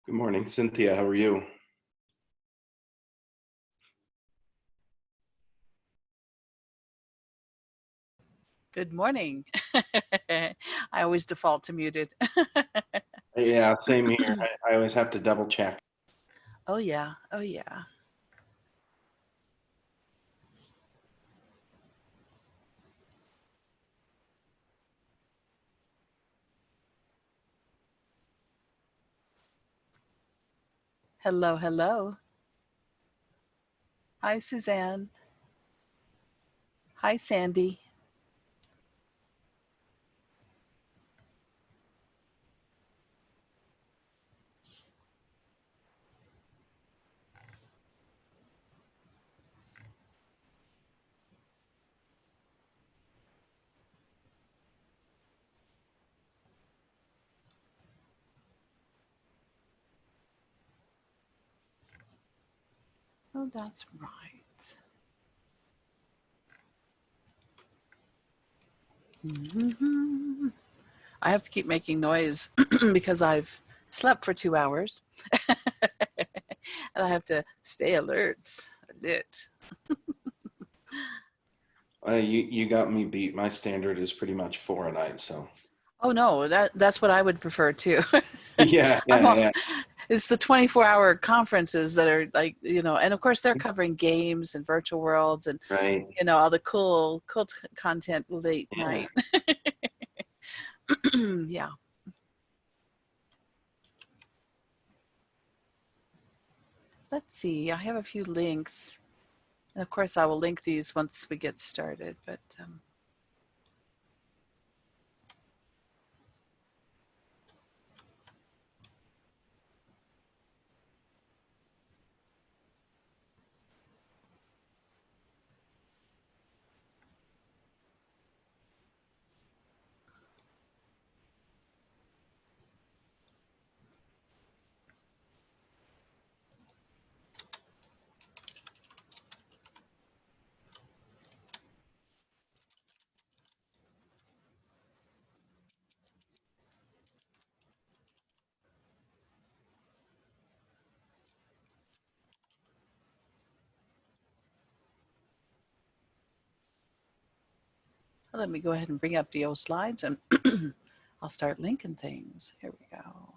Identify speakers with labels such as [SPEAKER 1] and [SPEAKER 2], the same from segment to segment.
[SPEAKER 1] Good morning, Cynthia. How are you?
[SPEAKER 2] Good morning. I always default to muted.
[SPEAKER 1] Yeah, same here. I always have to double check.
[SPEAKER 2] Oh yeah. Oh yeah. Hello, hello. Hi, Suzanne. Hi, Sandy. Oh, that's right. I have to keep making noise because I've slept for 2 hours and I have to stay alert.
[SPEAKER 1] You got me beat. My standard is pretty much 4 a night. So
[SPEAKER 2] Oh no, that's what I would prefer too.
[SPEAKER 1] yeah,
[SPEAKER 2] I'm all,
[SPEAKER 1] yeah.
[SPEAKER 2] it's the 24-hour conferences that are like, and of course they're covering games and virtual worlds and,
[SPEAKER 1] Right.
[SPEAKER 2] all the cool content late
[SPEAKER 1] Yeah.
[SPEAKER 2] night. Yeah. Let's see. I have a few links. And of course I will link these once we get started, but let me go ahead and bring up the old slides and I'll start linking things. Here we go.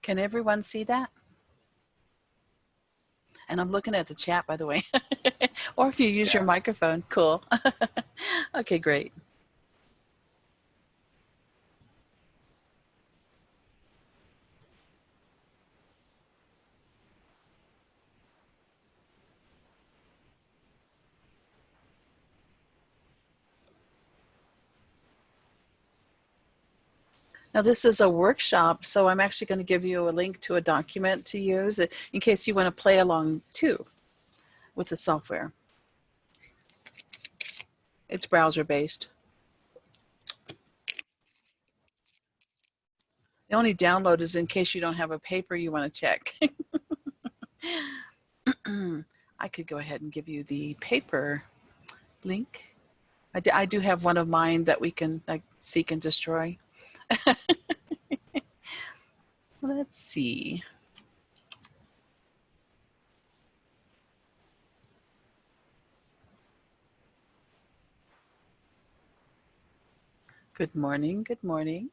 [SPEAKER 2] Can everyone see that? And I'm looking at the chat, by the way. Or if you use your microphone, cool. Okay, great. Now this is a workshop, so I'm actually going to give you a link to a document to use in case you want to play along too with the software. It's browser based. The only download is in case you don't have a paper you want to check. I could go ahead and give you the paper link. I do have one of mine that we can like seek and destroy. Let's see. Good morning. Good morning.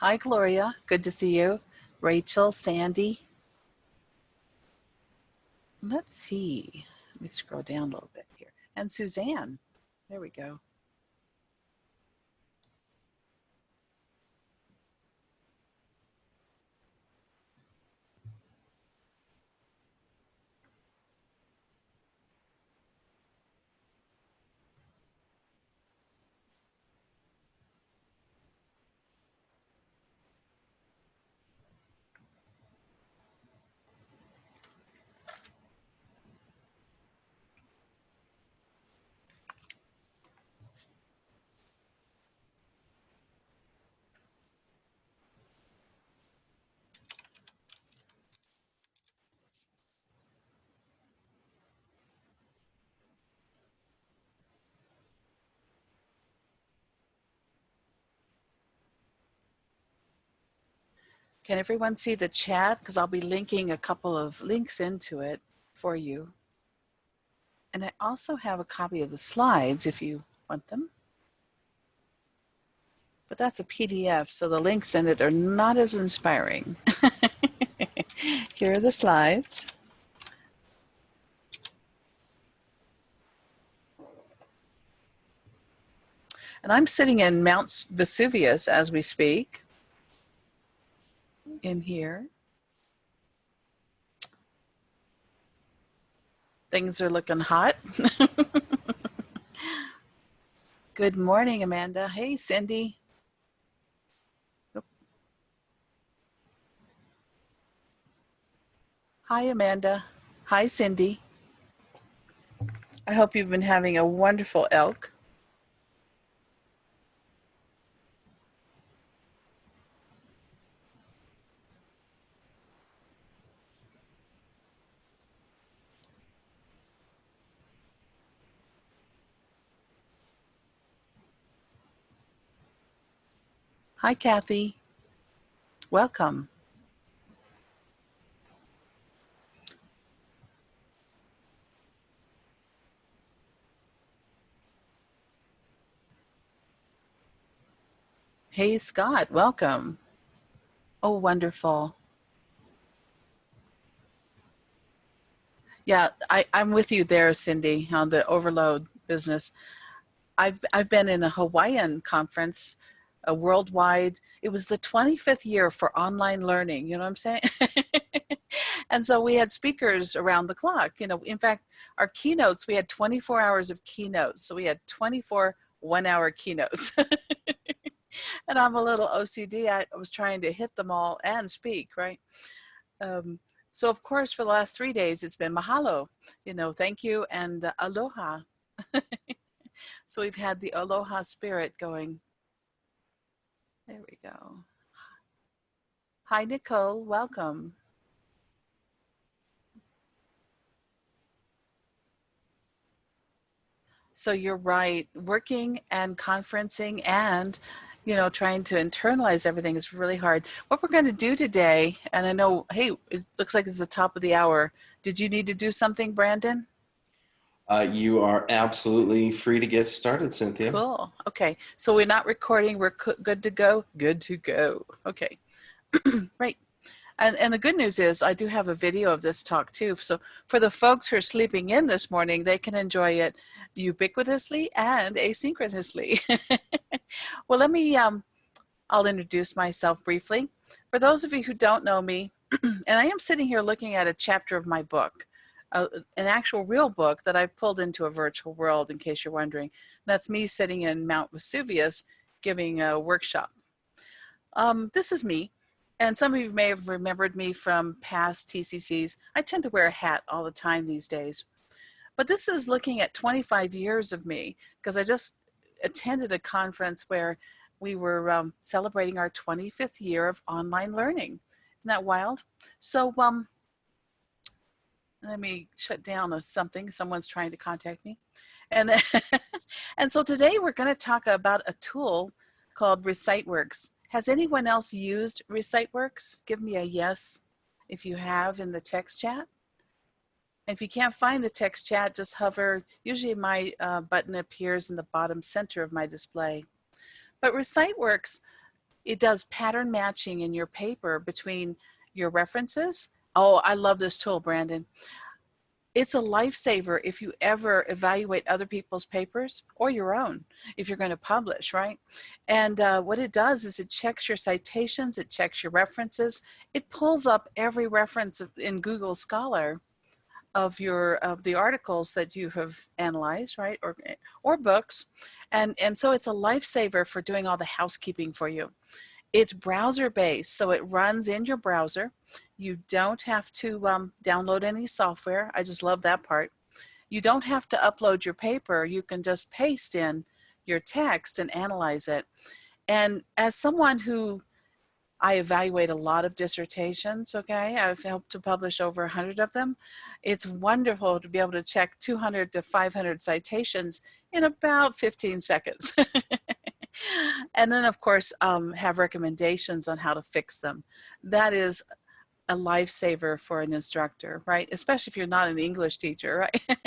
[SPEAKER 2] Hi, Gloria. Good to see you. Rachel, Sandy. Let's see. Let me scroll down a little bit here. And Suzanne. There we go. Can everyone see the chat? Because I'll be linking a couple of links into it for you. And I also have a copy of the slides if you want them. But that's a PDF, so the links in it are not as inspiring. Here are the slides. And I'm sitting in Mount Vesuvius as we speak, in here. Things are looking hot. Good morning, Amanda. Hey, Cindy. Hi, Amanda. Hi, Cindy. I hope you've been having a wonderful elk. Hi, Kathy. Welcome. Hey, Scott. Welcome. Oh, wonderful. Yeah, I'm with you there, Cindy, on the overload business. I've been in a Hawaiian conference, a worldwide. It was the 25th year for online learning. You know what I'm saying? And so we had speakers around the clock. You know, in fact, our keynotes, we had 24 hours of keynotes. So we had 24 one-hour keynotes. And I'm a little OCD. I was trying to hit them all and speak, right? So of course, for the last 3 days, it's been mahalo, you know, thank you and aloha. So we've had the aloha spirit going. There we go. Hi, Nicole. Welcome. So you're right. Working and conferencing and, you know, trying to internalize everything is really hard. What we're going to do today, and I know, hey, it looks like it's the top of the hour. Did you need to do something, Brandon?
[SPEAKER 1] You are absolutely free to get started, Cynthia.
[SPEAKER 2] Cool. Okay. So we're not recording. We're good to go. Good to go. Okay. Right. And the good news is I do have a video of this talk too. So for the folks who are sleeping in this morning, they can enjoy it ubiquitously and asynchronously. Well, let me, I'll introduce myself briefly. For those of you who don't know me, and I am sitting here looking at a chapter of my book, an actual real book that I've pulled into a virtual world, in case you're wondering. That's me sitting in Mount Vesuvius giving a workshop. This is me. And some of you may have remembered me from past TCCs. I tend to wear a hat all the time these days. But this is looking at 25 years of me, because I just attended a conference where we were celebrating our 25th year of online learning. Isn't that wild? So let me shut down something. Someone's trying to contact me. And, and so today we're going to talk about a tool called ReciteWorks. Has anyone else used ReciteWorks? Give me a yes if you have in the text chat. If you can't find the text chat, just hover. Usually my button appears in the bottom center of my display. But ReciteWorks, it does pattern matching in your paper between your references. Oh, I love this tool, Brandon. It's a lifesaver if you ever evaluate other people's papers or your own, if you're going to publish, right? And what it does is it checks your citations, it checks your references, it pulls up every reference in Google Scholar of the articles that you have analyzed, right, or books, and so it's a lifesaver for doing all the housekeeping for you. It's browser based, so it runs in your browser. You don't have to download any software. I just love that part. You don't have to upload your paper. You can just paste in your text and analyze it. And as someone who I evaluate a lot of dissertations, okay? I've helped to publish over 100 of them. It's wonderful to be able to check 200 to 500 citations in about 15 seconds. And then, of course, have recommendations on how to fix them. That is a lifesaver for an instructor, right? Especially if you're not an English teacher, right?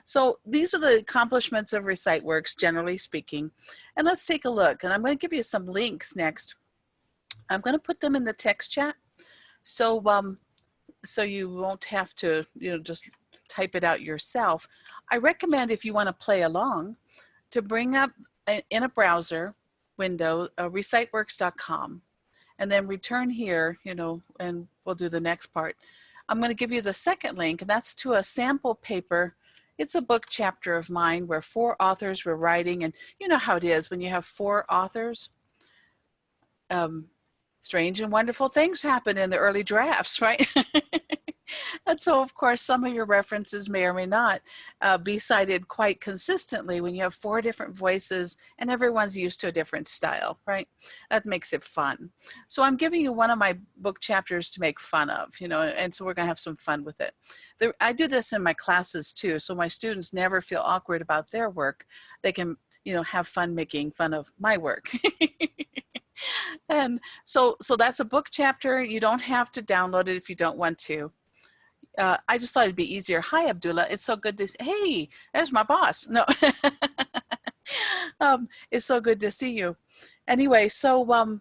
[SPEAKER 2] So these are the accomplishments of ReciteWorks, generally speaking. And let's take a look. And I'm going to give you some links next. I'm going to put them in the text chat, so so you won't have to, just type it out yourself. I recommend, if you want to play along, to bring up in a browser window reciteworks.com, and then return here, and we'll do the next part. I'm going to give you the second link, and that's to a sample paper. It's a book chapter of mine where 4 authors were writing, and you know how it is when you have 4 authors. Strange and wonderful things happen in the early drafts, right? And so, of course, some of your references may or may not be cited quite consistently when you have 4 different voices and everyone's used to a different style, right? That makes it fun. So I'm giving you one of my book chapters to make fun of, and so we're going to have some fun with it. I do this in my classes too, so my students never feel awkward about their work. They can, have fun making fun of my work. And so that's a book chapter. You don't have to download it if you don't want to. I just thought it'd be easier. Hi, Abdullah. It's so good to, hey, there's my boss. No, it's so good to see you. Anyway, so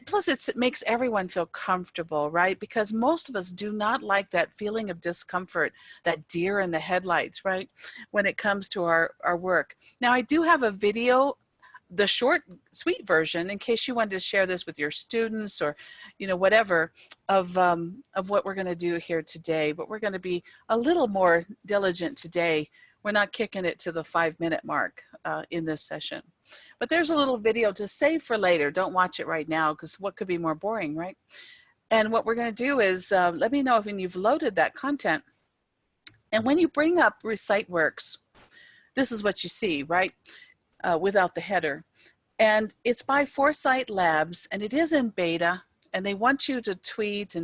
[SPEAKER 2] plus it makes everyone feel comfortable, right? Because most of us do not like that feeling of discomfort, that deer in the headlights, right? When it comes to our work. Now, I do have a video, the short, sweet version, in case you wanted to share this with your students or, whatever, of what we're going to do here today. But we're going to be a little more diligent today. We're not kicking it to the 5-minute mark in this session. But there's a little video to save for later. Don't watch it right now, because what could be more boring, right? And what we're going to do is let me know when you've loaded that content. And when you bring up ReciteWorks, this is what you see, right? Without the header. And it's by Foresight Labs, and it is in beta, and they want you to tweet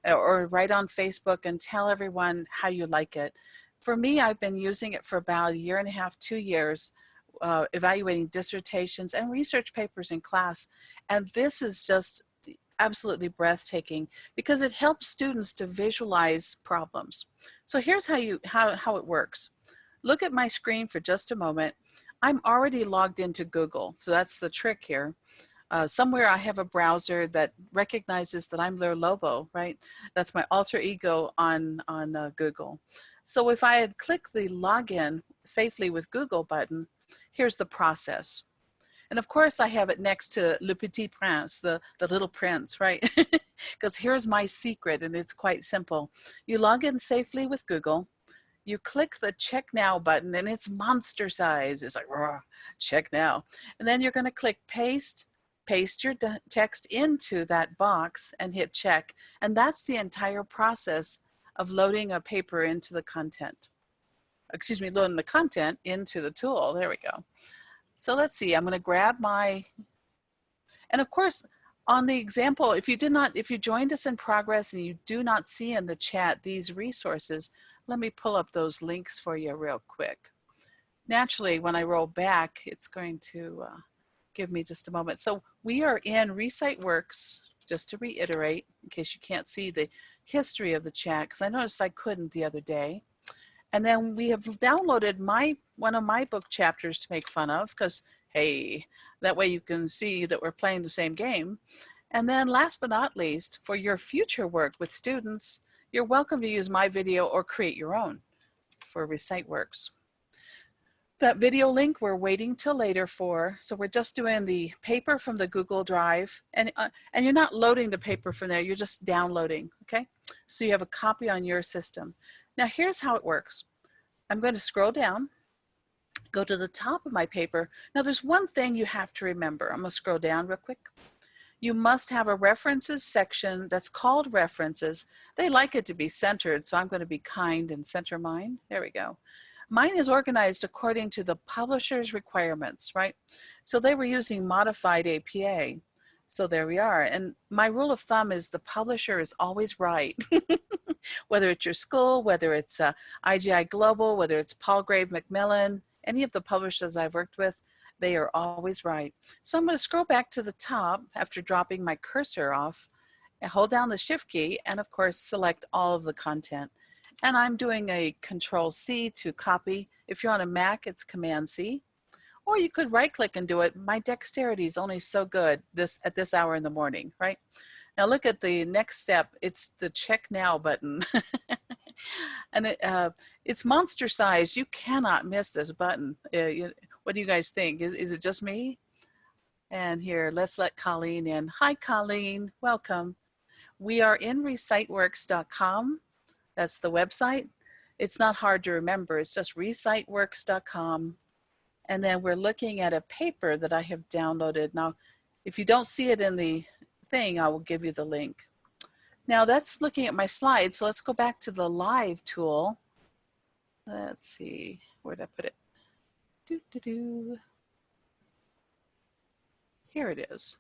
[SPEAKER 2] or write on Facebook and tell everyone how you like it. For me, I've been using it for about 1.5 years, 2 years, evaluating dissertations and research papers in class. And this is just absolutely breathtaking because it helps students to visualize problems. So here's how it works. Look at my screen for just a moment. I'm already logged into Google, so that's the trick here. Somewhere I have a browser that recognizes that I'm Ler Lobo, right? That's my alter ego on Google. So if I had clicked the login safely with Google button, here's the process. And of course I have it next to Le Petit Prince, the Little Prince, right? Because here's my secret, and it's quite simple. You log in safely with Google. You click the check now button, and it's monster size. It's like, check now. And then you're going to click paste your text into that box and hit check. And that's the entire process of loading a paper into the content. Excuse me, loading the content into the tool. There we go. So let's see, I'm going to grab and of course, on the example, if you joined us in progress and you do not see in the chat these resources, let me pull up those links for you real quick. Naturally, when I roll back, it's going to give me just a moment. So we are in ReciteWorks, just to reiterate, in case you can't see the history of the chat, because I noticed I couldn't the other day. And then we have downloaded my one of my book chapters to make fun of, because hey, that way you can see that we're playing the same game. And then last but not least, for your future work with students, you're welcome to use my video or create your own for ReciteWorks. That video link we're waiting till later for. So we're just doing the paper from the Google Drive, and you're not loading the paper from there, you're just downloading, okay? So you have a copy on your system. Now here's how it works. I'm going to scroll down, go to the top of my paper. Now there's one thing you have to remember. I'm going to scroll down real quick. You must have a references section that's called references. They like it to be centered, so I'm going to be kind and center mine. There we go. Mine is organized according to the publisher's requirements, right? So they were using modified APA. So there we are. And my rule of thumb is the publisher is always right. Whether it's your school, whether it's IGI Global, whether it's Palgrave Macmillan, any of the publishers I've worked with, they are always right. So I'm going to scroll back to the top after dropping my cursor off and hold down the Shift key and of course select all of the content. And I'm doing a Control-C to copy. If you're on a Mac, it's Command-C. Or you could right-click and do it. My dexterity is only so good at this hour in the morning, right? Now look at the next step. It's the Check Now button. And it's monster size. You cannot miss this button. What do you guys think? Is it just me? And here, let's let Colleen in. Hi, Colleen. Welcome. We are in ReciteWorks.com. That's the website. It's not hard to remember. It's just ReciteWorks.com. And then we're looking at a paper that I have downloaded. Now, if you don't see it in the thing, I will give you the link. Now that's looking at my slides. So let's go back to the live tool. Let's see, where did I put it? Here it is.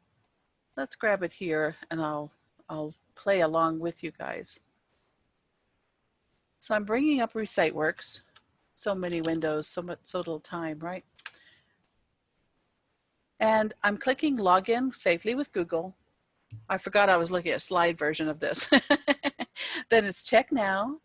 [SPEAKER 2] Let's grab it here and I'll play along with you guys. So I'm bringing up ReciteWorks. So many windows, so little time, right? And I'm clicking login safely with Google. I forgot I was looking at a slide version of this. Then it's check now.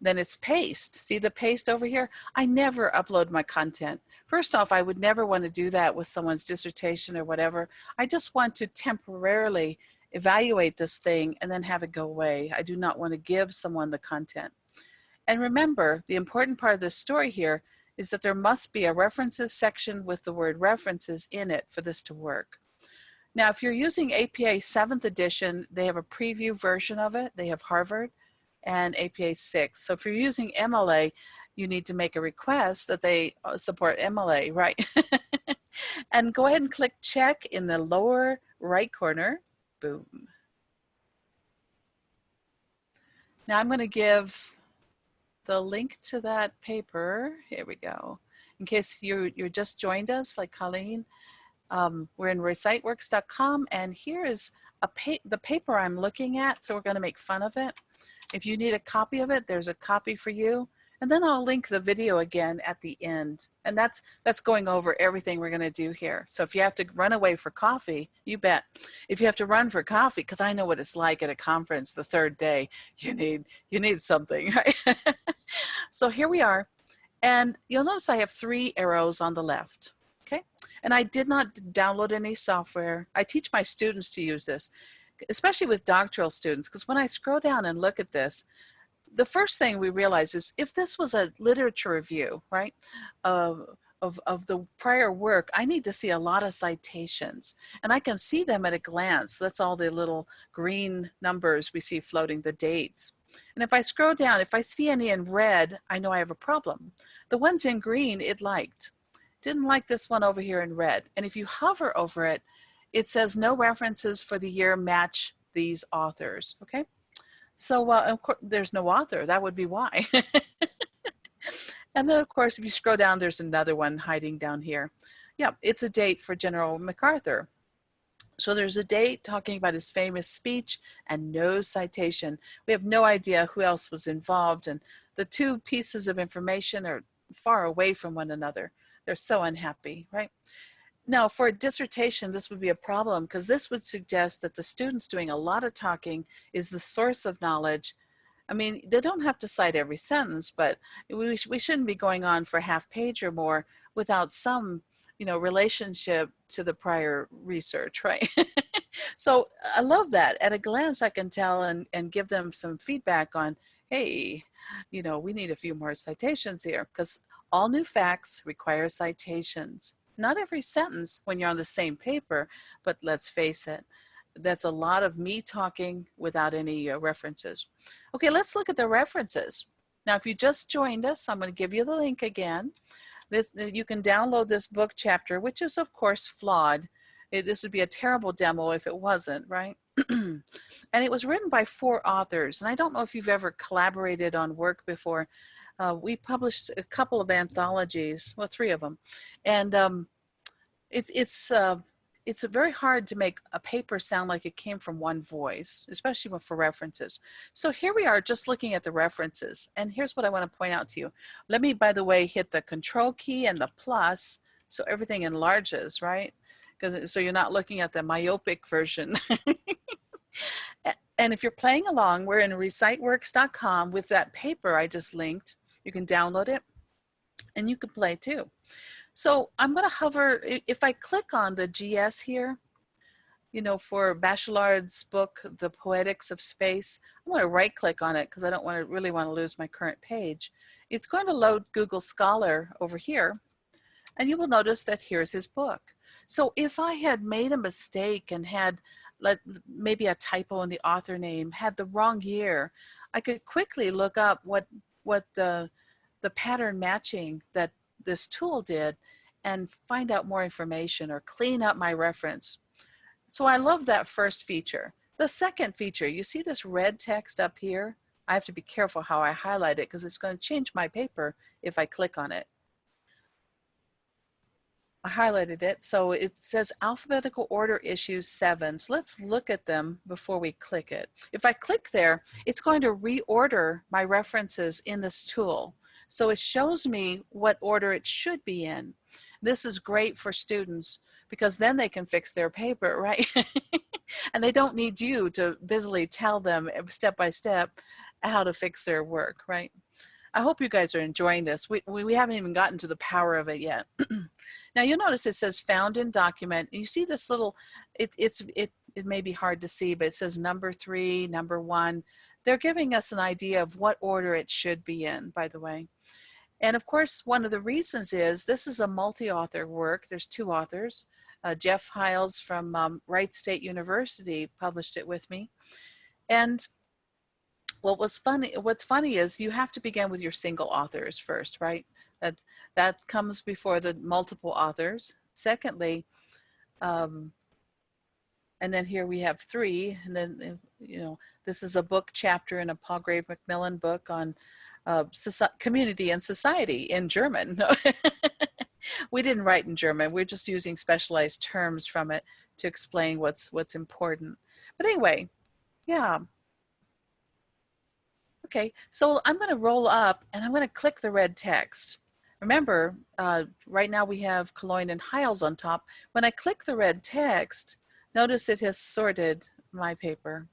[SPEAKER 2] Then it's paste. See the paste over here? I never upload my content. First off, I would never want to do that with someone's dissertation or whatever. I just want to temporarily evaluate this thing and then have it go away. I do not want to give someone the content. And remember, the important part of this story here is that there must be a references section with the word references in it for this to work. Now, if you're using APA 7th edition, they have a preview version of it. They have Harvard and APA 6. So if you're using MLA, you need to make a request that they support MLA, right? And go ahead and click check in the lower right corner. Boom. Now I'm going to give the link to that paper. Here we go. In case you're just joined us, like Colleen, we're in ReciteWorks.com, and here is the paper I'm looking at, so we're going to make fun of it. If you need a copy of it, there's a copy for you. And then I'll link the video again at the end. And that's going over everything we're going to do here. So if you have to run away for coffee, you bet. If you have to run for coffee, because I know what it's like at a conference the third day, you need something, right? So here we are. And you'll notice I have 3 arrows on the left. Okay. And I did not download any software. I teach my students to use this, especially with doctoral students, because when I scroll down and look at this, the first thing we realize is if this was a literature review, right, of the prior work, I need to see a lot of citations, and I can see them at a glance. That's all the little green numbers we see floating, the dates. And if I scroll down, if I see any in red, I know I have a problem. The ones in green, it liked. Didn't like this one over here in red. And if you hover over it, it says no references for the year match these authors, okay? So of course, there's no author. That would be why. And then, of course, if you scroll down, there's another one hiding down here. Yeah, it's a date for General MacArthur. So there's a date talking about his famous speech and no citation. We have no idea who else was involved, and the 2 pieces of information are far away from one another. They're so unhappy, right? Now, for a dissertation, this would be a problem because this would suggest that the student's doing a lot of talking, is the source of knowledge, I mean, they don't have to cite every sentence, but we shouldn't be going on for a half page or more without some, you know, relationship to the prior research, right? So I love that. At a glance, I can tell and give them some feedback on, hey, you know, we need a few more citations here, because all new facts require citations. Not every sentence when you're on the same paper, but let's face it, that's a lot of me talking without any references. Okay, let's look at the references. Now, if you just joined us, I'm going to give you the link again. You can download this book chapter, which is of course flawed. This would be a terrible demo if it wasn't, right? And it was written by 4 authors. And I don't know if you've ever collaborated on work before. We published a couple of anthologies, well, 3 of them. And it's very hard to make a paper sound like it came from one voice, especially for references. So here we are just looking at the references. And here's what I want to point out to you. Let me, by the way, hit the control key and the plus so everything enlarges, right? So you're not looking at the myopic version. And if you're playing along, we're in ReciteWorks.com with that paper I just linked. You can download it and you can play too. So I'm going to hover, if I click on the GS here, you know, for Bachelard's book, The Poetics of Space, I'm going to right click on it because I don't really want to lose my current page. It's going to load Google Scholar over here, and you will notice that here's his book. So if I had made a mistake and had maybe a typo in the author name, had the wrong year, I could quickly look up what the pattern matching that this tool did and find out more information or clean up my reference. So I love that first feature. The second feature, you see this red text up here? I have to be careful how I highlight it because it's going to change my paper if I click on it. I highlighted it, so it says alphabetical order issues 7. So let's look at them before we click it. If I click there, it's going to reorder my references in this tool. So it shows me what order it should be in. This is great for students because then they can fix their paper, right? And they don't need you to busily tell them step by step how to fix their work, right? I hope you guys are enjoying this. We haven't even gotten to the power of it yet. Now you'll notice it says found in document. You see this little, it may be hard to see, but it says number 3, number 1. They're giving us an idea of what order it should be in, by the way. And of course, one of the reasons is this is a multi-author work. There's 2 authors. Jeff Hiles from Wright State University published it with me. And what's funny is you have to begin with your single authors first, right? That comes before the multiple authors. Secondly, and then here we have 3, and then, you know, this is a book chapter in a Paul Grave Macmillan book on community and society in German. We didn't write in German. We're just using specialized terms from it to explain what's important. But anyway, yeah. Okay, so I'm going to roll up and I'm going to click the red text. Remember, right now we have Calogne and Hiles on top. When I click the red text, notice it has sorted my paper.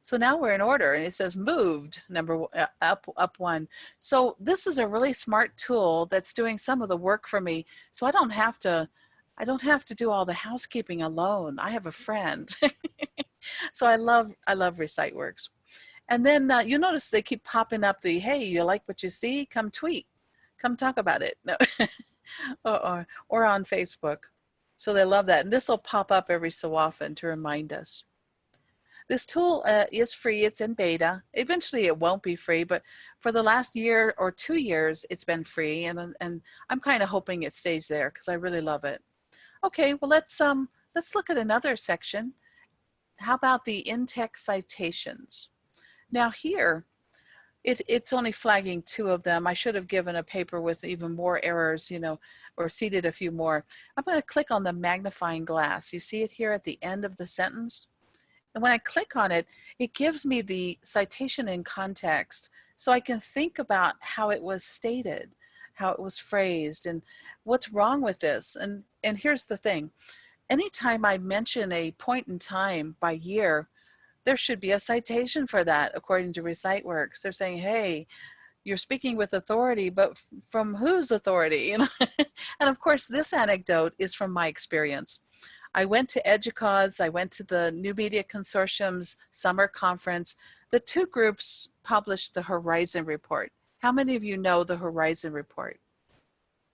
[SPEAKER 2] So now we're in order, and it says moved up 1. So this is a really smart tool that's doing some of the work for me. So I don't have to do all the housekeeping alone. I have a friend. So I love ReciteWorks. And then you notice they keep popping up the, hey, you like what you see? Come tweet, come talk about it. No. or on Facebook. So they love that. And this will pop up every so often to remind us. This tool is free. It's in beta. Eventually it won't be free, but for the last year or 2 years, it's been free. And I'm kind of hoping it stays there because I really love it. Okay, well, let's look at another section. How about the in-text citations? Now here, it's only flagging 2 of them. I should have given a paper with even more errors, you know, or seeded a few more. I'm going to click on the magnifying glass. You see it here at the end of the sentence? And when I click on it, it gives me the citation in context so I can think about how it was stated, how it was phrased, and what's wrong with this. And here's the thing. Anytime I mention a point in time by year, there should be a citation for that according to ReciteWorks. They're saying, hey, you're speaking with authority, but from whose authority? You know. And of course, this anecdote is from my experience. I went to EDUCAUSE, I went to the New Media Consortium's summer conference. The two groups published the Horizon Report. How many of you know the Horizon Report?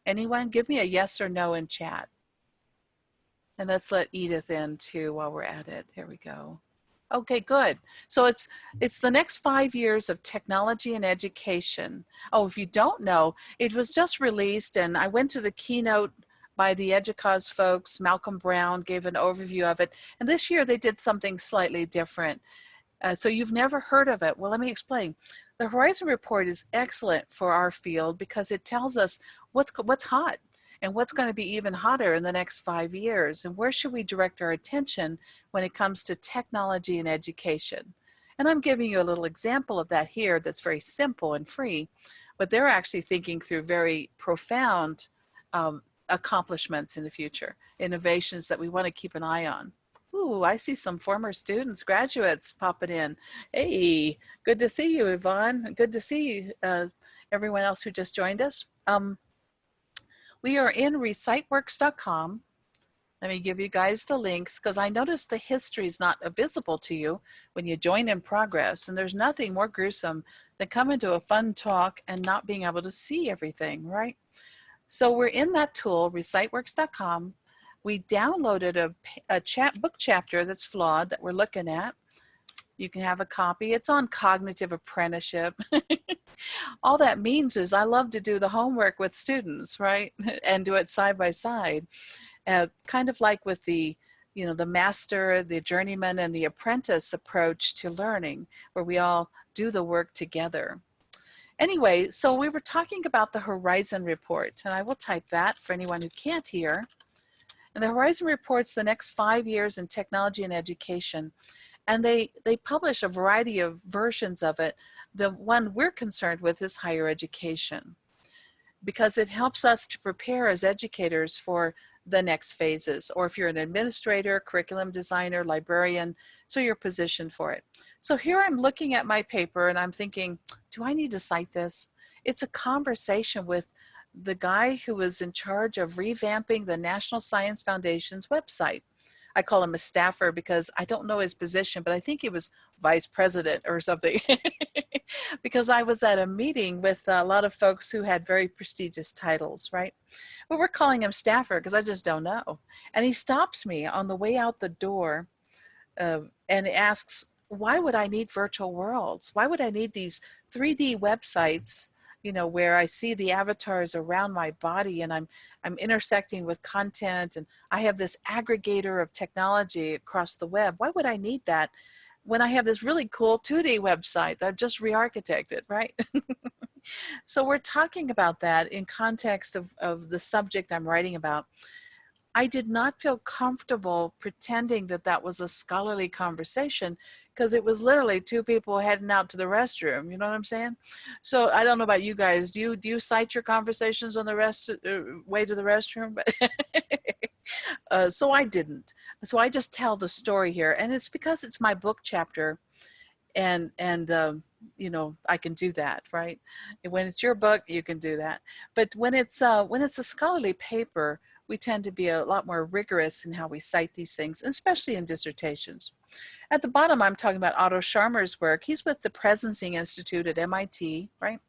[SPEAKER 2] Anyone? Give me a yes or no in chat. And let's let Edith in too while we're at it. Here we go. Okay, good. So it's the next 5 years of technology and education. Oh, if you don't know, it was just released, and I went to the keynote by the EDUCAUSE folks. Malcolm Brown gave an overview of it. And this year they did something slightly different. So you've never heard of it. Well, let me explain. The Horizon Report is excellent for our field because it tells us what's hot and what's going to be even hotter in the next 5 years, and where should we direct our attention when it comes to technology and education. And I'm giving you a little example of that here that's very simple and free, but they're actually thinking through very profound accomplishments in the future, innovations that we want to keep an eye on. Ooh, I see some former students, graduates popping in. Hey, good to see you, Yvonne. Good to see you, everyone else who just joined us. We are in ReciteWorks.com. Let me give you guys the links because I noticed the history is not visible to you when you join in progress. And there's nothing more gruesome than coming to a fun talk and not being able to see everything, right? So we're in that tool, ReciteWorks.com. We downloaded a book chapter that's flawed that we're looking at. You can have a copy. It's on cognitive apprenticeship. All that means is I love to do the homework with students, right? And do it side by side. Kind of like with the master, the journeyman, and the apprentice approach to learning, where we all do the work together. Anyway, so we were talking about the Horizon Report, and I will type that for anyone who can't hear. And the Horizon Report's the next 5 years in technology and education. And they publish a variety of versions of it. The one we're concerned with is higher education, because it helps us to prepare as educators for the next phases, or if you're an administrator, curriculum designer, librarian, so you're positioned for it. So here I'm looking at my paper and I'm thinking, do I need to cite this? It's a conversation with the guy who was in charge of revamping the National Science Foundation's website. I call him a staffer because I don't know his position, but I think he was vice president or something. Because I was at a meeting with a lot of folks who had very prestigious titles, right? But we're calling him staffer because I just don't know. And he stops me on the way out the door and asks, why would I need virtual worlds? Why would I need these 3D websites, where I see the avatars around my body and I'm intersecting with content, and I have this aggregator of technology across the web? Why would I need that when I have this really cool 2D website that I've just re-architected, right? So we're talking about that in context of the subject I'm writing about. I did not feel comfortable pretending that that was a scholarly conversation, because it was literally two people heading out to the restroom. You know what I'm saying? So I don't know about you guys. Do you cite your conversations on the way to the restroom? So I didn't. So I just tell the story here, and it's because it's my book chapter, and I can do that, right? When it's your book, you can do that. But when it's a scholarly paper, we tend to be a lot more rigorous in how we cite these things, especially in dissertations. At the bottom, I'm talking about Otto Scharmer's work. He's with the Presencing Institute at MIT, right?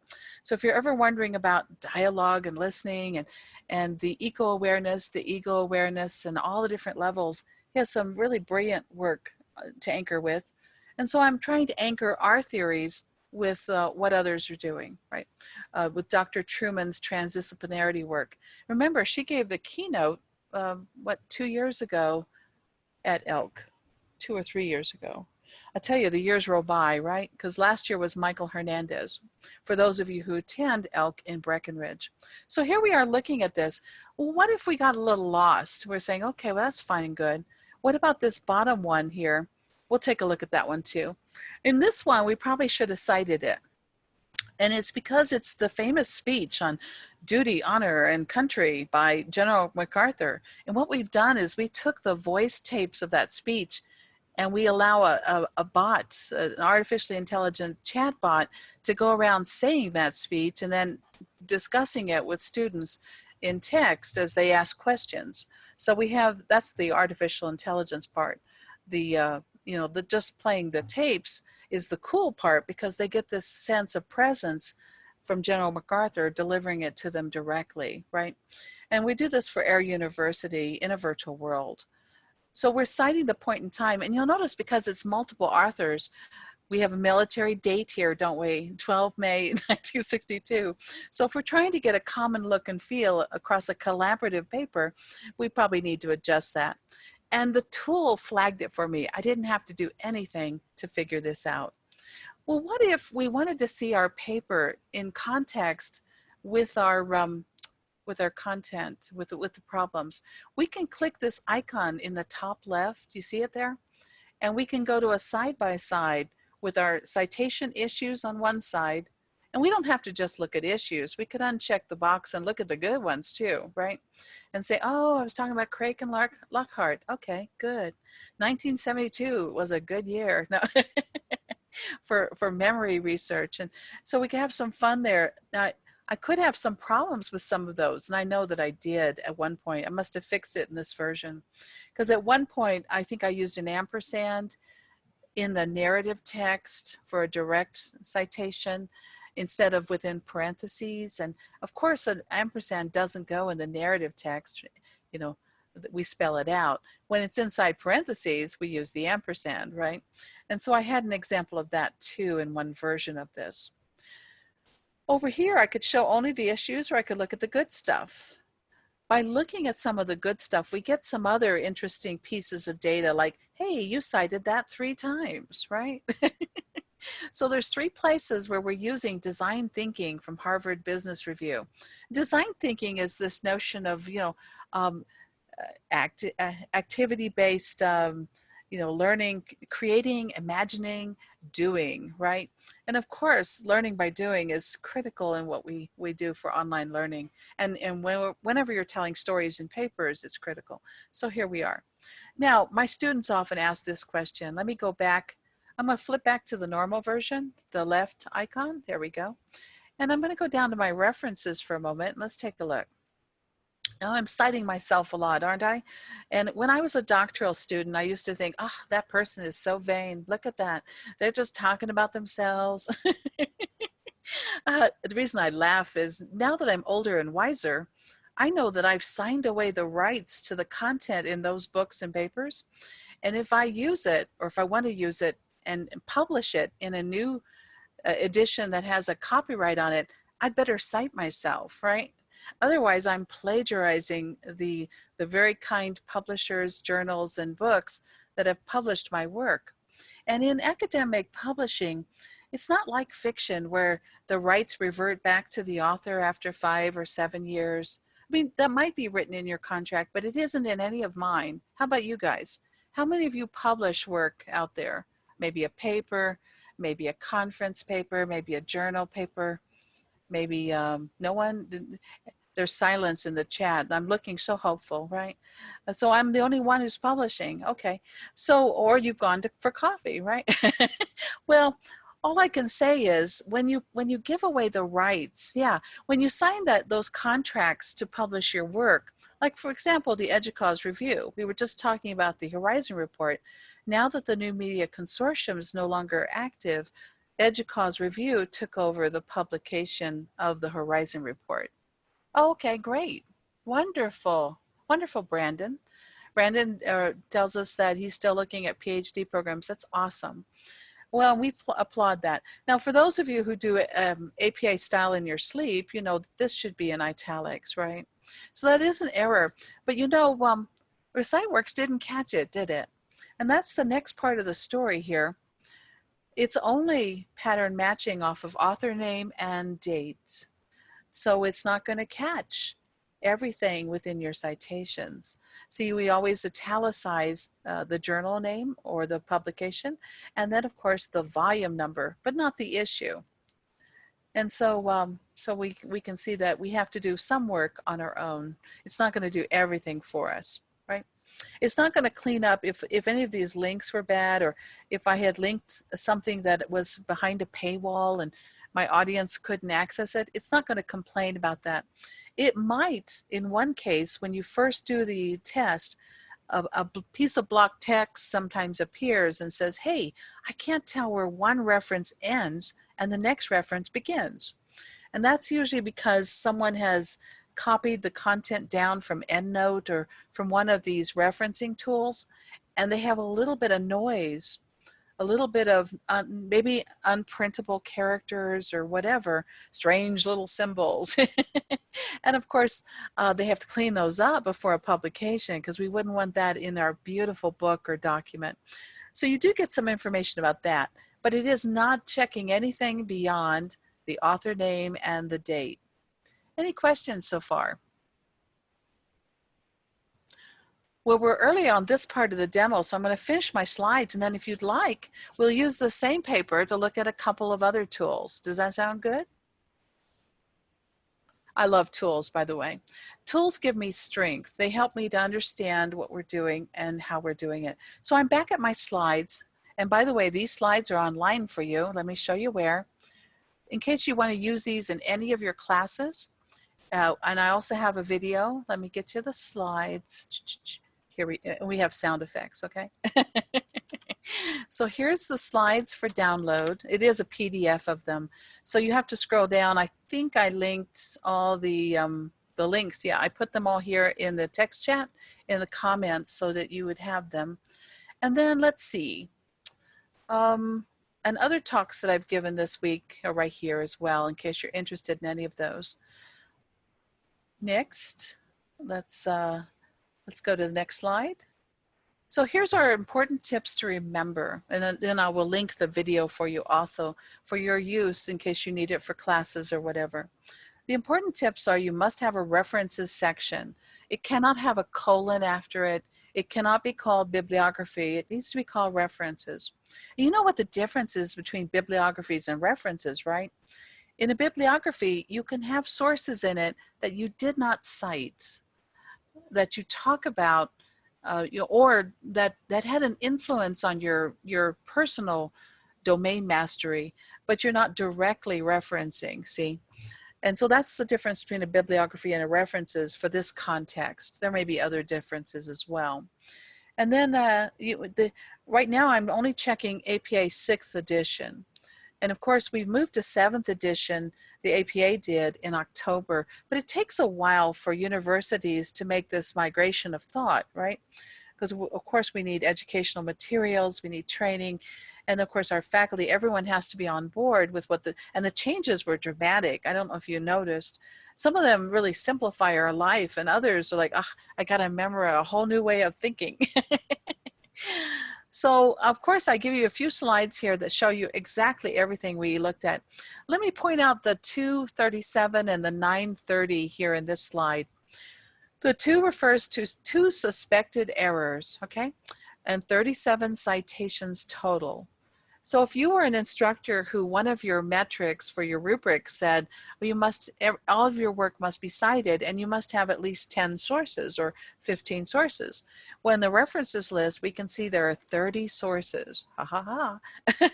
[SPEAKER 2] So if you're ever wondering about dialogue and listening and the eco-awareness, the ego awareness, and all the different levels, he has some really brilliant work to anchor with. And so I'm trying to anchor our theories with what others are doing, right? With Dr. Truman's transdisciplinarity work. Remember, she gave the keynote, 2 years ago at ELK, 2 or 3 years ago. I tell you, the years roll by, right? Because last year was Michael Hernandez, for those of you who attend ELK in Breckenridge. So here we are looking at this. Well, what if we got a little lost? We're saying, okay, well, that's fine and good. What about this bottom one here? We'll take a look at that one too. In this one, we probably should have cited it. And it's because it's the famous speech on duty, honor, and country by General MacArthur. And what we've done is we took the voice tapes of that speech and we allow a bot, an artificially intelligent chat bot, to go around saying that speech and then discussing it with students in text as they ask questions. So we have, that's the artificial intelligence part. The the just playing the tapes is the cool part, because they get this sense of presence from General MacArthur delivering it to them directly, right? And we do this for Air University in a virtual world. So we're citing the point in time, and you'll notice because it's multiple authors, we have a military date here, don't we? 12 May 1962. So if we're trying to get a common look and feel across a collaborative paper, we probably need to adjust that. And the tool flagged it for me. I didn't have to do anything to figure this out. Well, what if we wanted to see our paper in context with our content, with the problems? We can click this icon in the top left. You see it there? And we can go to a side-by-side with our citation issues on one side. And we don't have to just look at issues. We could uncheck the box and look at the good ones too, right? And say, oh, I was talking about Craik and Lockhart. Okay, good. 1972 was a good year. No. for memory research. And so we can have some fun there. Now, I could have some problems with some of those, and I know that I did at one point. I must have fixed it in this version, because at one point I think I used an ampersand in the narrative text for a direct citation instead of within parentheses. And of course an ampersand doesn't go in the narrative text, we spell it out. When it's inside parentheses, we use the ampersand, right? And so I had an example of that too in one version of this. Over here, I could show only the issues, or I could look at the good stuff. By looking at some of the good stuff, we get some other interesting pieces of data like, hey, you cited that 3 times, right? So there's 3 places where we're using design thinking from Harvard Business Review. Design thinking is this notion of, activity-based, learning, creating, imagining, doing, right? And of course, learning by doing is critical in what we do for online learning. And whenever you're telling stories in papers, it's critical. So here we are. Now, my students often ask this question. Let me go back. I'm going to flip back to the normal version, the left icon. There we go. And I'm going to go down to my references for a moment. Let's take a look. Now I'm citing myself a lot, aren't I? And when I was a doctoral student, I used to think, oh, that person is so vain. Look at that. They're just talking about themselves. The reason I laugh is now that I'm older and wiser, I know that I've signed away the rights to the content in those books and papers. And if I use it, or if I want to use it and publish it in a new edition that has a copyright on it, I'd better cite myself, right? Otherwise, I'm plagiarizing the very kind publishers, journals, and books that have published my work. And in academic publishing, it's not like fiction where the rights revert back to the author after 5 or 7 years. I mean, that might be written in your contract, but it isn't in any of mine. How about you guys? How many of you publish work out there? Maybe a paper, maybe a conference paper, maybe a journal paper, maybe no one. There's silence in the chat. I'm looking so hopeful, right? So I'm the only one who's publishing. Okay. So, or you've gone for coffee, right? Well, all I can say is when you give away the rights, yeah, when you sign those contracts to publish your work, like for example, the EDUCAUSE review, we were just talking about the Horizon report. Now that the New Media Consortium is no longer active, EDUCAUSE review took over the publication of the Horizon report. Okay, great. Wonderful. Wonderful, Brandon. Brandon tells us that he's still looking at PhD programs. That's awesome. Well, we applaud that. Now, for those of you who do APA style in your sleep, you know, this should be in italics, right? So that is an error. But you know, ReciteWorks didn't catch it, did it? And that's the next part of the story here. It's only pattern matching off of author name and date. So it's not going to catch everything within your citations. See, we always italicize the journal name or the publication, and then of course the volume number, but not the issue. And so, so we can see that we have to do some work on our own. It's not going to do everything for us, right? It's not going to clean up if any of these links were bad, or if I had linked something that was behind a paywall and my audience couldn't access it. It's not going to complain about that. It might, in one case, when you first do the test, a piece of block text sometimes appears and says, hey, I can't tell where one reference ends and the next reference begins. And that's usually because someone has copied the content down from EndNote or from one of these referencing tools, and they have a little bit of noise, a little bit of maybe unprintable characters or whatever, strange little symbols. And of course, they have to clean those up before a publication, because we wouldn't want that in our beautiful book or document. So you do get some information about that, but it is not checking anything beyond the author name and the date. Any questions so far? Well, we're early on this part of the demo, so I'm going to finish my slides, and then if you'd like, we'll use the same paper to look at a couple of other tools. Does that sound good? I love tools, by the way. Tools give me strength. They help me to understand what we're doing and how we're doing it. So I'm back at my slides. And by the way, these slides are online for you. Let me show you where. In case you want to use these in any of your classes. And I also have a video. Let me get you the slides. Here we have sound effects, okay? So here's the slides for download. It is a PDF of them. So you have to scroll down. I think I linked all the links. Yeah, I put them all here in the text chat, in the comments, so that you would have them. And then let's see. And other talks that I've given this week are right here as well, in case you're interested in any of those. Next, let's go to the next slide. So here's our important tips to remember, and then I will link the video for you also for your use in case you need it for classes or whatever. The important tips are: you must have a references section. It cannot have a colon after it. It cannot be called bibliography. It needs to be called references. And you know what the difference is between bibliographies and references, right? In a bibliography, you can have sources in it that you did not cite, that you talk about, or that had an influence on your personal domain mastery, but you're not directly referencing, see? And so that's the difference between a bibliography and a references for this context. There may be other differences as well. And then right now I'm only checking APA 6th edition. And of course, we've moved to 7th edition, the APA did in October, but it takes a while for universities to make this migration of thought, right? Because of course we need educational materials, we need training, and of course our faculty, everyone has to be on board with and the changes were dramatic. I don't know if you noticed. Some of them really simplify our life, and others are like, oh, I got to remember a whole new way of thinking. So, of course, I give you a few slides here that show you exactly everything we looked at. Let me point out the 237 and the 930 here in this slide. The 2 refers to 2 suspected errors, okay, and 37 citations total. So if you were an instructor who one of your metrics for your rubric said, well, you must, all of your work must be cited and you must have at least 10 sources or 15 sources. Well, in the references list, we can see there are 30 sources. Ha ha ha.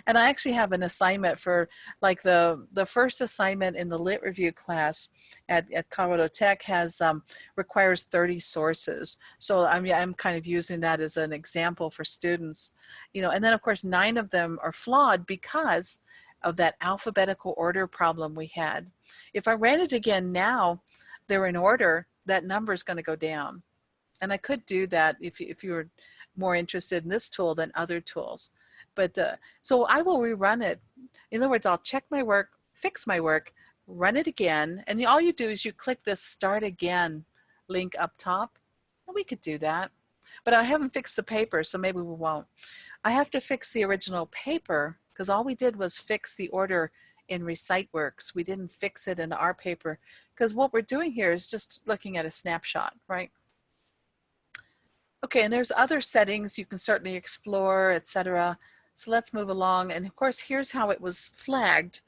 [SPEAKER 2] And I actually have an assignment for, like, the first assignment in the Lit Review class at Colorado Tech has requires 30 sources. So I'm kind of using that as an example for students, you know. And then of course 9 of them are flawed because of that alphabetical order problem we had. If I ran it again now, they're in order, that number is going to go down. And I could do that if you were more interested in this tool than other tools. But so I will rerun it. In other words, I'll check my work, fix my work, run it again, and all you do is you click this Start Again link up top. And we could do that. But I haven't fixed the paper, so maybe we won't. I have to fix the original paper because all we did was fix the order in ReciteWorks. We didn't fix it in our paper because what we're doing here is just looking at a snapshot, right? Okay, and there's other settings you can certainly explore, etc. So let's move along. And of course, here's how it was flagged.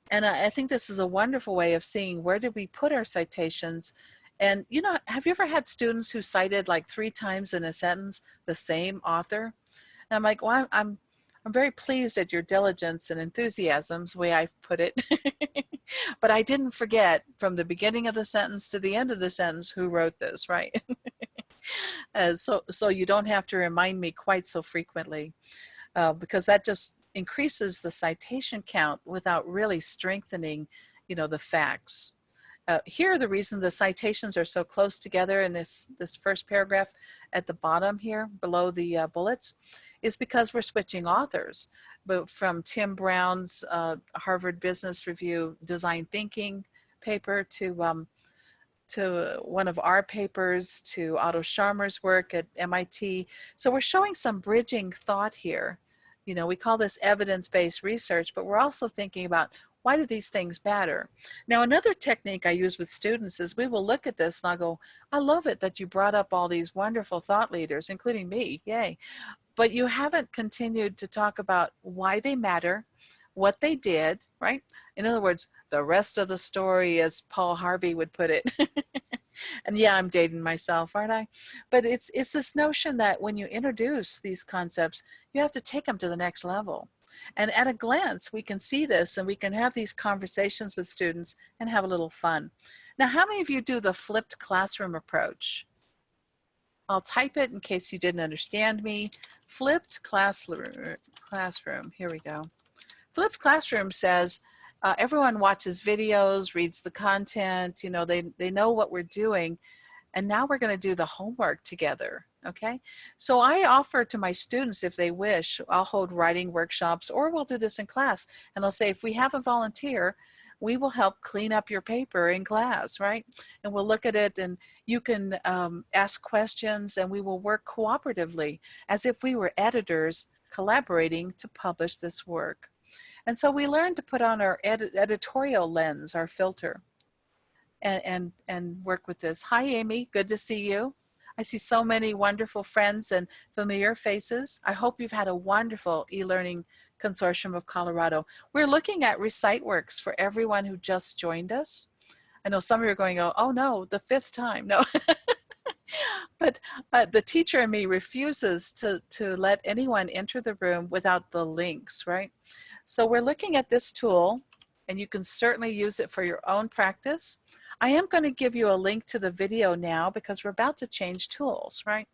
[SPEAKER 2] And I think this is a wonderful way of seeing where did we put our citations And you know, have you ever had students who cited like 3 times in a sentence the same author? And I'm like, well, I'm very pleased at your diligence and enthusiasms, the way I put it. But I didn't forget from the beginning of the sentence to the end of the sentence who wrote this, right? So you don't have to remind me quite so frequently, because that just increases the citation count without really strengthening, you know, the facts. Here, the reason the citations are so close together in this first paragraph at the bottom here, below the bullets, is because we're switching authors. But from Tim Brown's Harvard Business Review Design Thinking paper to one of our papers, to Otto Scharmer's work at MIT. So we're showing some bridging thought here. You know, we call this evidence-based research, but we're also thinking about, why do these things matter? Now, another technique I use with students is we will look at this and I'll go, I love it that you brought up all these wonderful thought leaders, including me, yay. But you haven't continued to talk about why they matter, what they did, right? In other words, the rest of the story, as Paul Harvey would put it. And yeah, I'm dating myself, aren't I? But it's this notion that when you introduce these concepts, you have to take them to the next level. And at a glance, we can see this and we can have these conversations with students and have a little fun. Now, how many of you do the flipped classroom approach? I'll type it in case you didn't understand me. Flipped classroom, here we go. Flipped classroom says, everyone watches videos, reads the content, you know, they know what we're doing, and now we're going to do the homework together, okay? So I offer to my students, if they wish, I'll hold writing workshops, or we'll do this in class, and I'll say, if we have a volunteer, we will help clean up your paper in class, right? And we'll look at it, and you can ask questions, and we will work cooperatively as if we were editors collaborating to publish this work. And so we learn to put on our editorial lens, our filter, and work with this. Hi, Amy, good to see you. I see so many wonderful friends and familiar faces. I hope you've had a wonderful eLearning Consortium of Colorado. We're looking at ReciteWorks for everyone who just joined us. I know some of you are going, oh no, the 5th time. No. But the teacher in me refuses to let anyone enter the room without the links, right? So we're looking at this tool, and you can certainly use it for your own practice. I am going to give you a link to the video now because we're about to change tools, right?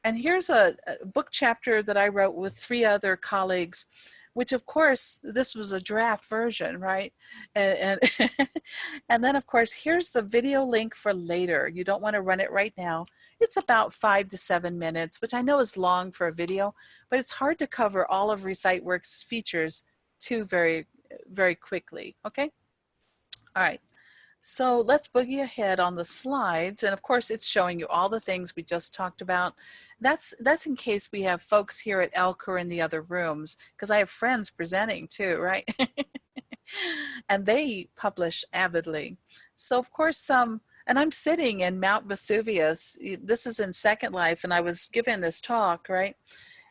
[SPEAKER 2] And here's a book chapter that I wrote with 3 other colleagues, which of course, this was a draft version, right? And and then of course, here's the video link for later. You don't want to run it right now. It's about 5 to 7 minutes, which I know is long for a video, but it's hard to cover all of ReciteWorks features too very, very quickly, okay? All right. So let's boogie ahead on the slides. And of course, it's showing you all the things we just talked about. That's in case we have folks here at ELK or in the other rooms, because I have friends presenting too, right? And they publish avidly. So of course, and I'm sitting in Mount Vesuvius. This is in Second Life, and I was giving this talk, right?